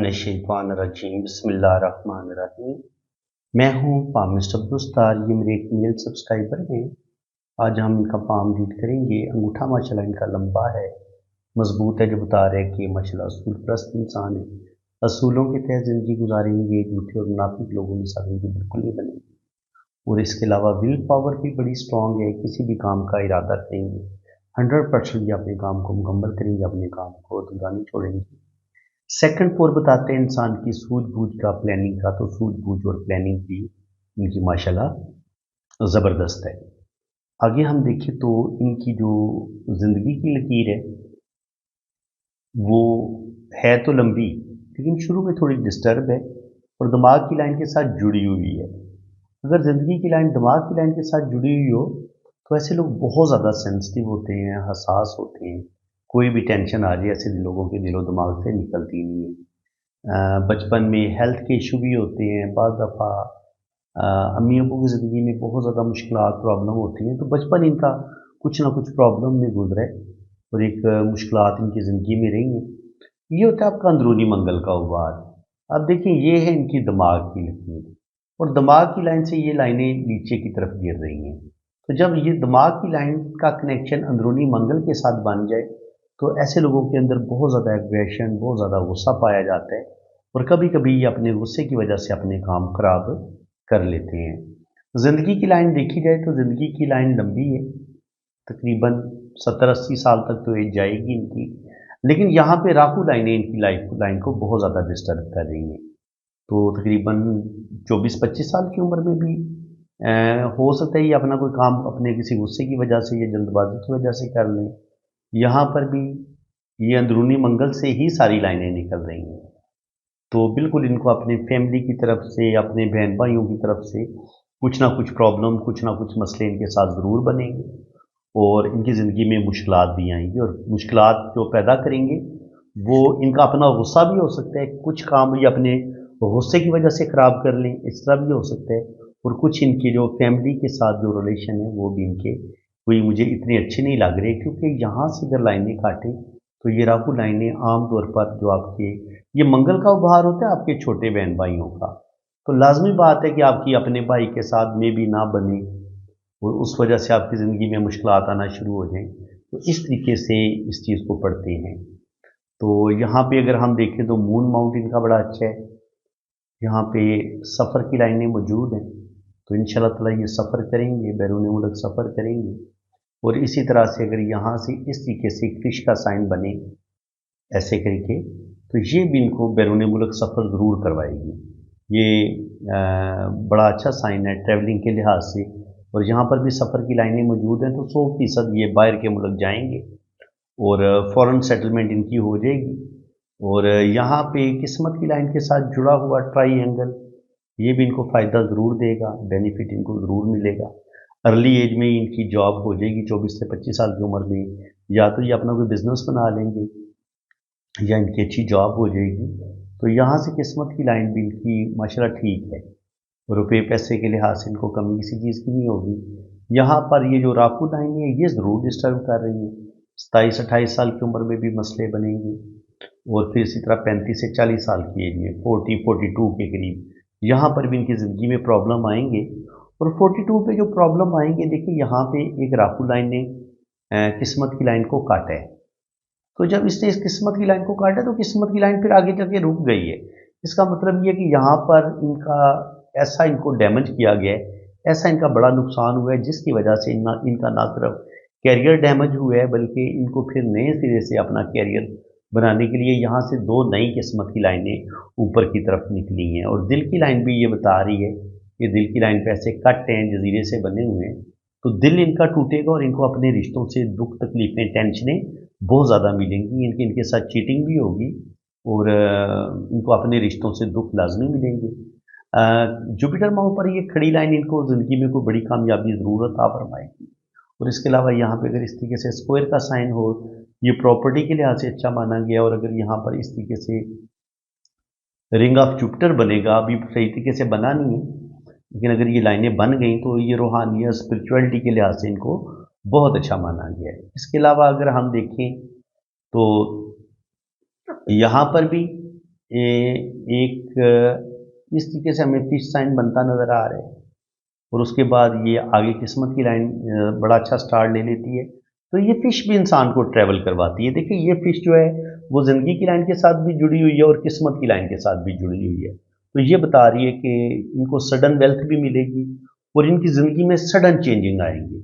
शैतानिर्रजीम बिस्मिल्लाहिर्रहमानिर्रहीम। मैं हूँ पाम मिस्टर अब्दुस्तार, ये मेरे एक मेल सब्सक्राइबर हैं। आज हम इनका पाम रीड करेंगे। अंगूठा माशाल्लाह इनका लंबा है, मजबूत है, जो बता रहे हैं कि माशाल्लाह असूल परस्त इंसान है, असूलों के तहत ज़िंदगी गुजारेंगे, झूठे और मुनाफिक लोगों में ज़िंदगी बिल्कुल नहीं बनेगी। और इसके अलावा विल पावर भी बड़ी स्ट्रॉन्ग है, किसी भी काम का इरादा करेंगे 100% ये अपने काम को मुकम्मल करेंगे, अपने काम को अधूरा नहीं छोड़ेंगे। सेकंड फोर बताते हैं इंसान की सूझबूझ का, प्लानिंग का, तो सूझबूझ और प्लानिंग भी इनकी माशाल्लाह ज़बरदस्त है। आगे हम देखें तो इनकी जो ज़िंदगी की लकीर है वो है तो लंबी, लेकिन शुरू में थोड़ी डिस्टर्ब है और दिमाग की लाइन के साथ जुड़ी हुई है। अगर ज़िंदगी की लाइन दिमाग की लाइन के साथ जुड़ी हुई हो तो ऐसे लोग बहुत ज़्यादा सेंसिटिव होते हैं, हसास होते हैं। कोई भी टेंशन आ जाए ऐसे लोगों के दिलो दिमाग से निकलती नहीं है। बचपन में हेल्थ के इशू भी होते हैं, बाज़ दफ़ा अम्मी अबू की ज़िंदगी में बहुत ज़्यादा मुश्किलात प्रॉब्लम होती हैं, तो बचपन इनका कुछ ना कुछ प्रॉब्लम में गुजरा है और एक मुश्किलात इनकी ज़िंदगी में रही हैं। ये होता है आपका अंदरूनी मंगल का उबार। अब देखिए ये है इनकी दिमाग की लकीर और दिमाग की लाइन से ये लाइनें नीचे की तरफ गिर रही हैं। तो जब ये दिमाग की लाइन का कनेक्शन अंदरूनी मंगल के साथ बन जाए तो ऐसे लोगों के अंदर बहुत ज़्यादा एग्रेशन, बहुत ज़्यादा गुस्सा पाया जाता है और कभी कभी ये अपने गुस्से की वजह से अपने काम खराब कर लेते हैं। ज़िंदगी की लाइन देखी जाए तो ज़िंदगी की लाइन लंबी है, तकरीबन 70-80 साल तक तो एज जाएगी इनकी, लेकिन यहाँ पे राहु लाइनें इनकी लाइफ लाइन को बहुत ज़्यादा डिस्टर्ब कर रही हैं। तो तकरीबन 24-25 साल की उम्र में भी हो सकता है ये अपना कोई काम अपने किसी गुस्से की वजह से या जल्दबाजी की वजह से कर लें। यहाँ पर भी ये अंदरूनी मंगल से ही सारी लाइनें निकल रही हैं। तो बिल्कुल इनको अपने फैमिली की तरफ से, अपने बहन भाइयों की तरफ से कुछ ना कुछ प्रॉब्लम, कुछ ना कुछ मसले इनके साथ ज़रूर बनेंगे और इनकी ज़िंदगी में मुश्किलात भी आएंगी और मुश्किलात जो पैदा करेंगे वो इनका अपना गुस्सा भी हो सकता है, कुछ काम ये अपने गुस्से की वजह से ख़राब कर लें, इस तरह भी हो सकता है। और कुछ इनके जो फैमिली के साथ जो रिलेशन है वो भी इनके कोई मुझे इतने अच्छे नहीं लग रहे, क्योंकि यहाँ से अगर लाइनें काटें तो ये राहु लाइनें आम तौर पर जो आपके ये मंगल का उपहार होता है आपके छोटे बहन भाइयों का, तो लाजमी बात है कि आपकी अपने भाई के साथ में भी ना बने और उस वजह से आपकी ज़िंदगी में मुश्किलात आना शुरू हो जाएं। तो इस तरीके से इस चीज़ को पढ़ते हैं। तो यहाँ पे अगर हम देखें तो मून माउंट इनका बड़ा अच्छा है, यहाँ पे सफ़र की लाइनें मौजूद हैं, तो इंशाल्लाह ताला ये सफ़र करेंगे, बैरून मुल्क सफ़र करेंगे। और इसी तरह से अगर यहाँ से इस तरीके से एक फिश का साइन बने ऐसे करके, तो ये भी इनको बैरून मुल्क सफ़र ज़रूर करवाएगी। ये बड़ा अच्छा साइन है ट्रैवलिंग के लिहाज से। और यहाँ पर भी सफ़र की लाइनें मौजूद हैं, तो 100% ये बाहर के मुल्क जाएंगे और फ़ॉरेन सेटलमेंट इनकी हो जाएगी। और यहाँ पे किस्मत की लाइन के साथ जुड़ा हुआ ट्राई-एंगल, ये भी इनको फ़ायदा ज़रूर देगा, बेनिफिट इनको ज़रूर मिलेगा। अर्ली एज में इनकी जॉब हो जाएगी 24 से 25 साल की उम्र में, या तो ये अपना कोई बिज़नेस बना लेंगे या इनकी अच्छी जॉब हो जाएगी। तो यहाँ से किस्मत की लाइन भी इनकी माशाल्लाह ठीक है, रुपये पैसे के लिहाज से इनको कमी किसी चीज़ की नहीं होगी। यहाँ पर ये जो राहु लाइन है ये ज़रूर डिस्टर्ब कर रही है, 27-28 साल की उम्र में भी मसले बनेंगे और फिर इसी तरह 35 से 40 साल की एज में 40-42 के करीब यहाँ पर भी इनकी ज़िंदगी में प्रॉब्लम आएंगे। और 42 पे जो प्रॉब्लम आएंगे, देखिए यहाँ पे एक राहु लाइन ने किस्मत की लाइन को काटा है, तो जब इसने इस किस्मत की लाइन को काटा तो किस्मत की लाइन फिर आगे जाके रुक गई है। इसका मतलब ये कि यहाँ पर इनका ऐसा इनको डैमेज किया गया है, ऐसा इनका बड़ा नुकसान हुआ है, जिसकी वजह से इनका ना सिर्फ कैरियर डैमेज हुआ है बल्कि इनको फिर नए सिरे से अपना कैरियर बनाने के लिए यहाँ से दो नई किस्मत की लाइनें ऊपर की तरफ निकली हैं। और दिल की लाइन भी ये बता रही है कि दिल की लाइन पे ऐसे कट हैं, जजीरे से बने हुए हैं, तो दिल इनका टूटेगा और इनको अपने रिश्तों से दुख तकलीफें टेंशनें बहुत ज़्यादा मिलेंगी। इनके साथ चीटिंग भी होगी और इनको अपने रिश्तों से दुख लाजमी मिलेंगे। जुपिटर माह पर ये खड़ी लाइन इनको ज़िंदगी में कोई बड़ी कामयाबी ज़रूर अता फरमाएगी। और इसके अलावा यहाँ पे अगर इस तरीके से स्क्वायर का साइन हो, ये प्रॉपर्टी के लिहाज से अच्छा माना गया। और अगर यहाँ पर इस तरीके से रिंग ऑफ जुपिटर बनेगा, अभी सही तरीके से बना नहीं है, लेकिन अगर ये लाइनें बन गई तो ये रूहानियत स्पिरिचुअलिटी के लिहाज से इनको बहुत अच्छा माना गया है। इसके अलावा अगर हम देखें तो यहाँ पर भी एक इस तरीके से हमें फिश साइन बनता नज़र आ रहा है, और उसके बाद ये आगे किस्मत की लाइन बड़ा अच्छा स्टार्ट ले लेती है। तो ये फ़िश भी इंसान को ट्रैवल करवाती है। देखिए ये फ़िश जो है वो ज़िंदगी की लाइन के साथ भी जुड़ी हुई है और किस्मत की लाइन के साथ भी जुड़ी हुई है। तो ये बता रही है कि इनको सडन वेल्थ भी मिलेगी और इनकी ज़िंदगी में सडन चेंजिंग आएंगी।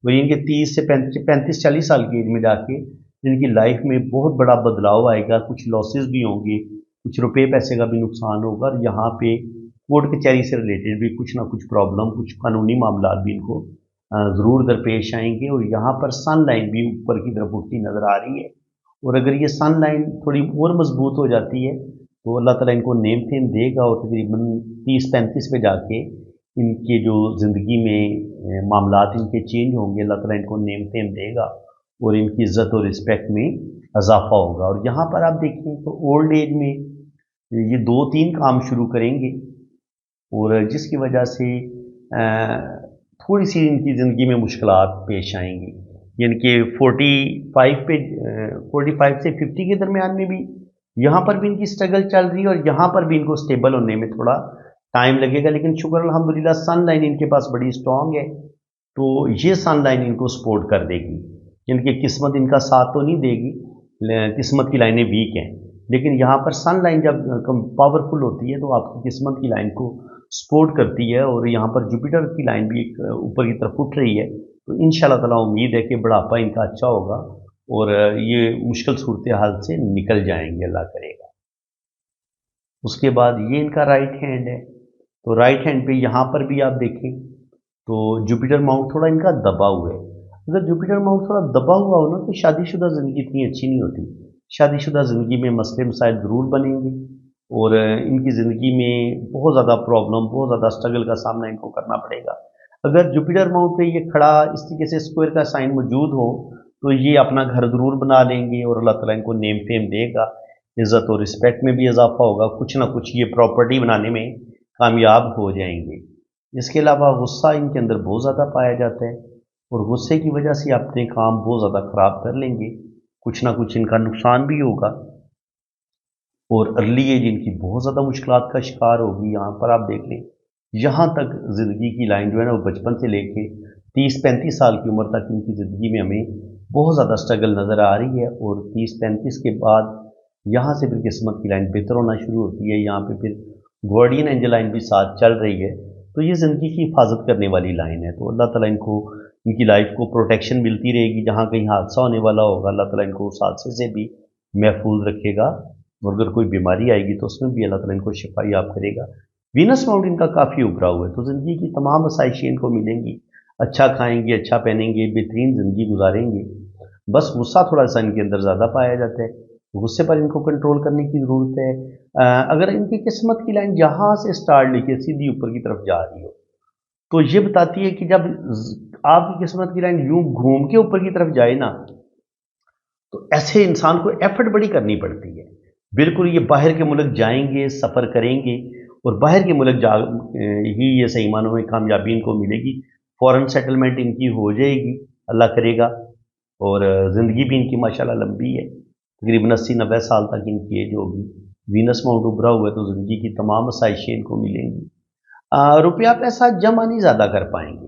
वही इनके 30 से 35-40 साल की एज में जाके इनकी लाइफ में बहुत बड़ा बदलाव आएगा, कुछ लॉसेस भी होंगे, कुछ रुपये पैसे का भी नुकसान होगा, और यहाँ पे कोर्ट कचहरी से रिलेटेड भी कुछ ना कुछ प्रॉब्लम, कुछ कानूनी मामला भी इनको ज़रूर दरपेश आएंगे। और यहाँ पर सन लाइन भी ऊपर की तरफ उठती नज़र आ रही है, और अगर ये सन लाइन थोड़ी और मजबूत हो जाती है तो अल्लाह ताला इनको नेम फेम देगा, और तकरीबन 30-35 पे जाके इनके जो ज़िंदगी में मामलात इनके चेंज होंगे, अल्लाह ताला इनको नेम फेम देगा और इनकी इज़्ज़त और रिस्पेक्ट में इजाफा होगा। और यहाँ पर आप देखें तो ओल्ड एज में ये 2-3 काम शुरू करेंगे, और जिसकी वजह से थोड़ी सी इनकी ज़िंदगी में मुश्किलात पेश आएंगी। यानी कि 45 से 50 के दरमियान में भी यहाँ पर भी इनकी स्ट्रगल चल रही है, और यहाँ पर भी इनको स्टेबल होने में थोड़ा टाइम लगेगा। लेकिन शुक्र अल्हम्दुलिल्लाह सन लाइन इनके पास बड़ी स्ट्रॉन्ग है, तो ये सन लाइन इनको सपोर्ट कर देगी। इनकी किस्मत इनका साथ तो नहीं देगी, किस्मत की लाइनें वीक हैं, लेकिन यहाँ पर सन लाइन जब पावरफुल होती है तो आपकी किस्मत की लाइन को सपोर्ट करती है। और यहाँ पर जुपिटर की लाइन भी एक ऊपर की तरफ उठ रही है, तो इंशाल्लाह ताला उम्मीद है कि बुढ़ापा इनका अच्छा होगा और ये मुश्किल सूरत हाल से निकल जाएंगे, अल्लाह करेगा। उसके बाद ये इनका राइट हैंड है, तो राइट हैंड पे यहाँ पर भी आप देखें तो जुपिटर माउंट थोड़ा इनका दबा हुआ है। अगर जुपिटर माउंट थोड़ा दबा हुआ हो ना तो शादीशुदा ज़िंदगी इतनी अच्छी नहीं होती। शादीशुदा ज़िंदगी में मसले मसाइल ज़रूर बनेंगे, और इनकी ज़िंदगी में बहुत ज़्यादा प्रॉब्लम, बहुत ज़्यादा स्ट्रगल का सामना इनको करना पड़ेगा। अगर जुपिटर माउंट पे ये खड़ा इस तरीके से स्क्वायर का साइन मौजूद हो तो ये अपना घर ज़रूर बना लेंगे, और अल्लाह ताला इनको नेम फेम देगा, इज़्ज़त और रिस्पेक्ट में भी इजाफा होगा, कुछ ना कुछ ये प्रॉपर्टी बनाने में कामयाब हो जाएंगे। इसके अलावा गुस्सा इनके अंदर बहुत ज़्यादा पाया जाता है, और गुस्से की वजह से अपने काम बहुत ज़्यादा ख़राब कर लेंगे, कुछ ना कुछ इनका नुकसान भी होगा, और अर्ली एज इनकी बहुत ज़्यादा मुश्किलात का शिकार होगी। यहाँ पर आप देख लें, यहाँ तक ज़िंदगी की लाइन जो है ना वो बचपन से लेके 30-35 साल की उम्र तक इनकी ज़िंदगी में हमें बहुत ज़्यादा स्ट्रगल नज़र आ रही है, और 30-35 के बाद यहाँ से फिर किस्मत की लाइन बेहतर होना शुरू होती है। यहाँ पे फिर गार्डियन एंजल लाइन भी साथ चल रही है, तो ये ज़िंदगी की हिफाजत करने वाली लाइन है। तो अल्लाह ताला इनको, इनकी लाइफ को प्रोटेक्शन मिलती रहेगी। जहाँ कहीं हादसा होने वाला होगा अल्लाह ताला इनको उस हादसे से भी महफूज रखेगा, और अगर कोई बीमारी आएगी तो उसमें भी अल्लाह ताला इनको शिफा याब करेगा। वीनस माउंट इनका काफ़ी उभरा हुआ है, तो ज़िंदगी की तमाम आसाइशें इनको मिलेंगी। अच्छा खाएंगे, अच्छा पहनेंगे, बेहतरीन ज़िंदगी गुजारेंगे। बस गुस्सा थोड़ा सा इनके अंदर ज़्यादा पाया जाता है, गुस्से पर इनको कंट्रोल करने की ज़रूरत है। अगर इनकी किस्मत की लाइन यहाँ से स्टार्ट लेके सीधी ऊपर की तरफ जा रही हो तो ये बताती है कि जब आपकी किस्मत की लाइन यूं घूम के ऊपर की तरफ जाए ना, तो ऐसे इंसान को एफर्ट बड़ी करनी पड़ती है। बिल्कुल ये बाहर के मुल्क जाएंगे, सफ़र करेंगे, और बाहर के मुल्क जा ही ये सही मानों में कामयाबी इनको मिलेगी। फॉरेन सेटलमेंट इनकी हो जाएगी, अल्लाह करेगा, और ज़िंदगी भी इनकी माशाल्लाह लंबी है, तकरीबन 80-90 साल तक इनकी एज होगी। वीनस माउंट उभरा हुआ है, तो ज़िंदगी की तमाम आसाइशें इनको मिलेंगी। रुपया पैसा जमा नहीं ज़्यादा कर पाएंगे,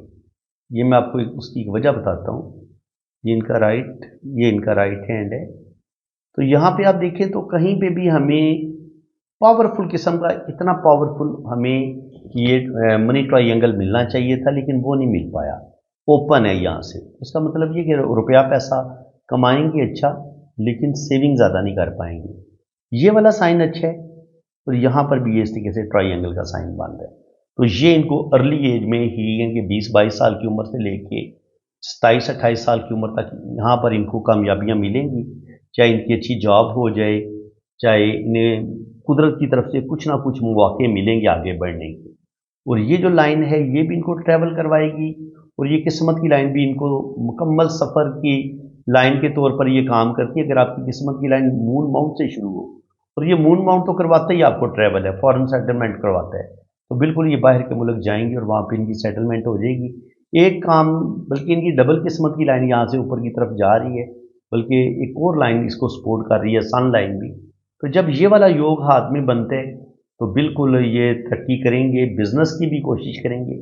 ये मैं आपको उसकी एक वजह बताता हूँ। ये इनका राइट हैंड है, तो यहाँ पे आप देखें तो कहीं पे भी हमें पावरफुल किस्म का, इतना पावरफुल हमें ये मनी ट्रायंगल मिलना चाहिए था, लेकिन वो नहीं मिल पाया। ओपन है यहाँ से, इसका मतलब ये कि रुपया पैसा कमाएंगे अच्छा, लेकिन सेविंग ज़्यादा नहीं कर पाएंगे। ये वाला साइन अच्छा है, और यहाँ पर भी ये इस तरीके से ट्रायंगल का साइन बन रहा है। तो ये इनको अर्ली एज में ही, यानी 20-22 साल की उम्र से लेके 27-28 साल की उम्र तक यहाँ पर इनको कामयाबियाँ मिलेंगी, चाहे इनकी अच्छी जॉब हो जाए, चाहे इन्हें कुदरत की तरफ से कुछ ना कुछ मौके मिलेंगे आगे बढ़ने के। और ये जो लाइन है ये भी इनको ट्रैवल करवाएगी, और ये किस्मत की लाइन भी इनको मुकम्मल सफ़र की लाइन के तौर पर ये काम करती है। अगर आपकी किस्मत की लाइन मून माउंट से शुरू हो, और ये मून माउंट तो करवाता ही आपको ट्रैवल है, फॉरेन सेटलमेंट करवाता है, तो बिल्कुल ये बाहर के मुल्क जाएंगे और वहाँ पे इनकी सेटलमेंट हो जाएगी। एक काम, बल्कि इनकी डबल किस्मत की लाइन यहाँ से ऊपर की तरफ जा रही है, बल्कि एक और लाइन इसको सपोर्ट कर रही है, सन लाइन भी। तो जब ये वाला योग हाथ में बनते हैं तो बिल्कुल ये तरक्की करेंगे, बिजनेस की भी कोशिश करेंगे,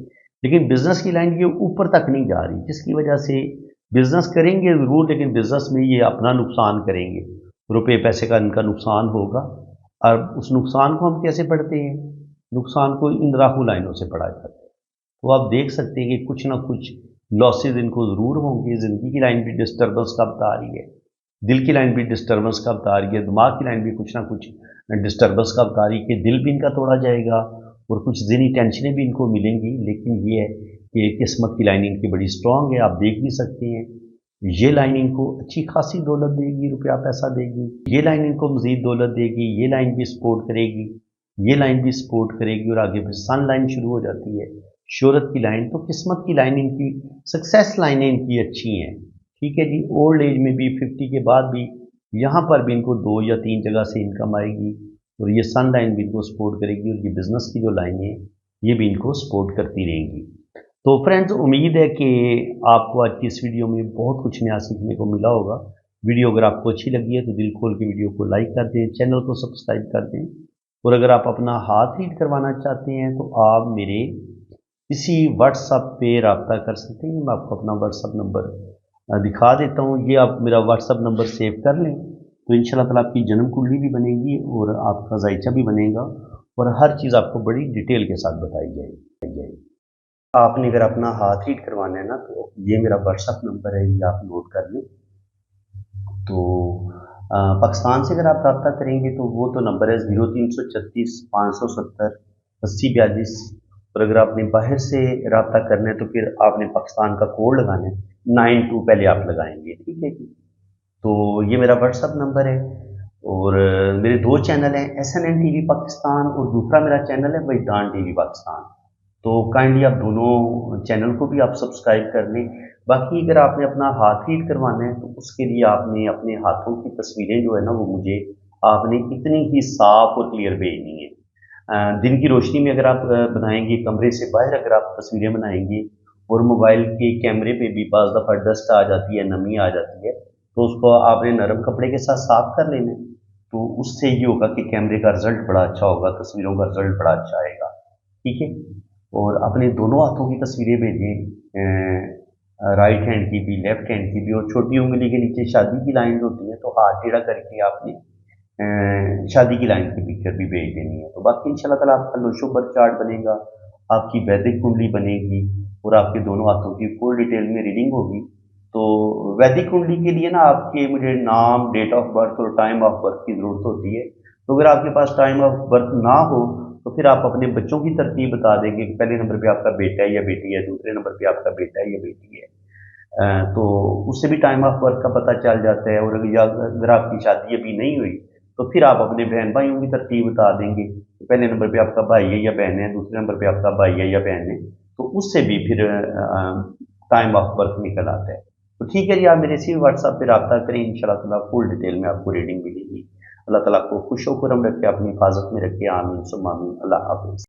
लेकिन बिजनेस की लाइन ये ऊपर तक नहीं जा रही, जिसकी वजह से बिजनेस करेंगे ज़रूर, लेकिन बिजनेस में ये अपना नुकसान करेंगे, रुपए पैसे का इनका नुकसान होगा। और उस नुकसान को हम कैसे पढ़ते हैं? नुकसान को इन राहु लाइनों से पढ़ा जाता है। तो आप देख सकते हैं कि कुछ ना कुछ लॉसेज इनको ज़रूर होंगे। ज़िंदगी की लाइन भी डिस्टर्बेंस का बता रही है, दिल की लाइन भी डिस्टर्बेंस का बता रही है, दिमाग की लाइन भी कुछ ना कुछ डिस्टर्बेंस का बता रही है कि दिल भी इनका तोड़ा जाएगा और कुछ ज़हनी टेंशनें भी इनको मिलेंगी। लेकिन ये है कि किस्मत की लाइन इनकी बड़ी स्ट्रांग है, आप देख भी सकते हैं। ये लाइन इनको अच्छी खासी दौलत देगी, रुपया पैसा देगी, ये लाइन इनको मज़ीद दौलत देगी, ये लाइन भी सपोर्ट करेगी, ये लाइन भी सपोर्ट करेगी, और आगे फिर सन लाइन शुरू हो जाती है, शोहरत की लाइन। तो किस्मत की लाइन इनकी, सक्सेस लाइनें इनकी अच्छी हैं, ठीक है जी। ओल्ड एज में भी 50 के बाद भी यहाँ पर भी इनको 2 या 3 जगह से इनकम आएगी, और ये सन लाइन भी इनको सपोर्ट करेगी, और ये बिज़नेस की जो लाइनें हैं ये भी इनको सपोर्ट करती रहेंगी। तो फ्रेंड्स, उम्मीद है कि आपको आज की इस वीडियो में बहुत कुछ नया सीखने को मिला होगा। वीडियो अगर आपको अच्छी लगी है तो दिल खोल के वीडियो को लाइक कर दें, चैनल को सब्सक्राइब कर दें, और अगर आप अपना हाथ रीड करवाना चाहते हैं तो आप मेरे इसी व्हाट्सएप पे रब्ता कर सकते हैं। मैं आपको अपना व्हाट्सएप नंबर दिखा देता हूँ। ये आप मेरा व्हाट्सएप नंबर सेव कर लें तो इंशाल्लाह ताला आपकी जन्म कुंडली भी बनेगी और आपका जायचा भी बनेगा, और हर चीज़ आपको बड़ी डिटेल के साथ बताई जाएगी। आपने अगर अपना हाथ रीड करवाना है ना, तो ये मेरा व्हाट्सएप नंबर है, ये आप नोट कर लें। तो पाकिस्तान से अगर आप रब्ता करेंगे तो वो तो नंबर है 0336 570 80 42, और अगर आपने बाहर से रब्ता करना है तो फिर आपने पाकिस्तान का कोड लगाना है, 92 पहले आप लगाएंगे, ठीक है जी। तो ये मेरा व्हाट्सएप नंबर है, और मेरे 2 चैनल हैं, SNN TV पाकिस्तान, और दूसरा मेरा चैनल है वजदान TV पाकिस्तान। तो काइंडली आप दोनों चैनल को भी आप सब्सक्राइब कर लें। बाकी अगर आपने अपना हाथ रीड करवाना है तो उसके लिए आपने अपने हाथों की तस्वीरें जो है ना, वो मुझे आपने इतनी ही साफ और क्लियर भेजनी है। दिन की रोशनी में अगर आप बनाएंगे, कमरे से बाहर अगर आप तस्वीरें बनाएंगे, और मोबाइल के कैमरे पे भी बाज़ दफ़ा डस्ट आ जाती है, नमी आ जाती है, तो उसको आपने नरम कपड़े के साथ साफ कर लेना है। तो उससे ये होगा कि कैमरे का रिजल्ट बड़ा अच्छा होगा, तस्वीरों का रिजल्ट बड़ा अच्छा आएगा, ठीक है। और अपने दोनों हाथों की तस्वीरें भेजें, राइट हैंड की भी, लेफ्ट हैंड की भी, और छोटी उंगली के नीचे शादी की लाइन होती है, तो हाथ टेढ़ा करके आपने शादी की लाइन की पिक्चर भी भेज देनी है। तो बाकी इंशाल्लाह ताला आपका लोशो बर्थ चार्ट बनेगा, आपकी वैदिक कुंडली बनेगी, और आपके दोनों हाथों की फुल डिटेल में रीडिंग होगी। तो वैदिक कुंडली के लिए ना आपके मुझे नाम, डेट ऑफ बर्थ और टाइम ऑफ बर्थ की ज़रूरत होती है। तो अगर आपके पास टाइम ऑफ बर्थ ना हो तो फिर आप अपने बच्चों की तरतीब बता देंगे कि पहले नंबर पे आपका बेटा है या बेटी है, दूसरे नंबर पे आपका बेटा है या बेटी है। तो उससे भी टाइम ऑफ बर्थ का पता चल जाता है। और अगर आपकी शादी अभी नहीं हुई तो फिर आप अपने बहन भाइयों की तरतीब बता देंगे कि पहले नंबर पे आपका भाई है या बहन है, दूसरे नंबर पे आपका भाई है या बहन है, तो उससे भी फिर टाइम ऑफ बर्थ निकल आता है। तो ठीक है जी, आप मेरे इसी व्हाट्सएप पे रब्ता करें, इंशाल्लाह ताला फुल डिटेल में आपको रीडिंग मिलेगी। अल्लाह ताला आपको खुश व खुर्रम रखे, अपनी हिफाजत में रखे, आमीन सुम्मा आमीन। अल्लाह हाफ़िज़।